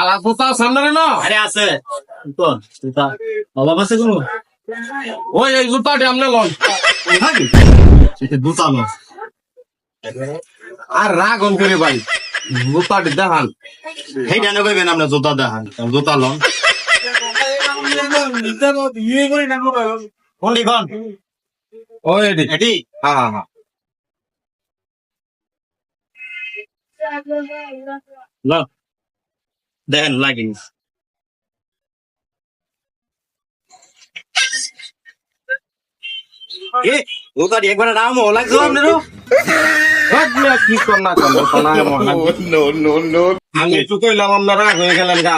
বালা জুতা সামনে না আরে আছে তো জুতা অভাব আছে কোনো ওই এই জুতাটি আপনি লন থাকি সেটা জুতা না আর রাগ অন করে ভাই জুতাটি দেখান সেইটা না কইবেন আপনি জুতা দেখান জুতা লন কোন লিখন ওই এটি এটি হ্যাঁ হ্যাঁ হ্যাঁ লন দেখেন লাগিন এ জুতাটি একবার নাম লাগছো আপনারও কি কর না কর আমি একটু কইলাম আপনার রাগ হয়ে গেলেন গা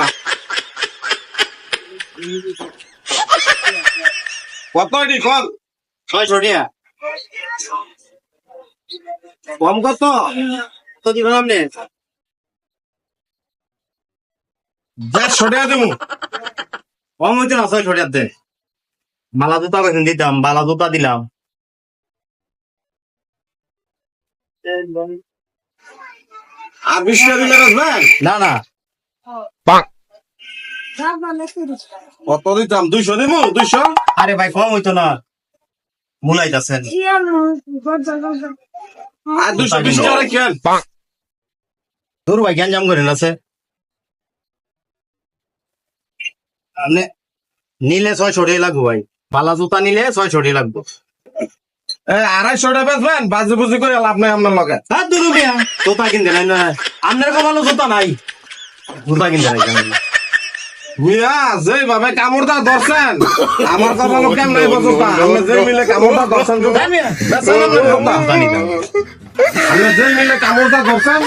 কত এটি কল 600 টাকা কম কত তো দিবেন আপনি 150 টাকা দেবো কম হইতে না 600 টাকাতে মালা জুতা কইছেন দিতাম বালা জুতা দিলাম আর 20 টাকা দিলে রাখবেন না না কত দিতাম 200 দেবো 200 আরে ভাই কম হইতো না মুলাইতাছেন আর 220 টাকা রাখেন দূর ভাই গ্যাঞ্জাম করেন আছে আপনি নিলে 600 টাকা লাগবে ভাই বালা জুতা নিলে 600 টাকা লাগবে 250 টাকা বেচবেন বাজি বুজি করে লাভ নাই আপনার লগে আর দূর মিয়া জুতা কিনতে নাই না আপনার কমানো জুতা নাই জুতা কিনতে নাই মিয়া যেভাবে কামড়টা ধরছেন আমার কথা লোক কেমন নাই বলতা আমরা যে মিলে কামড়টা ধরছেন বেচেন আপনার জুতা। আপনি যে মিলে কামড়টা ধরছেন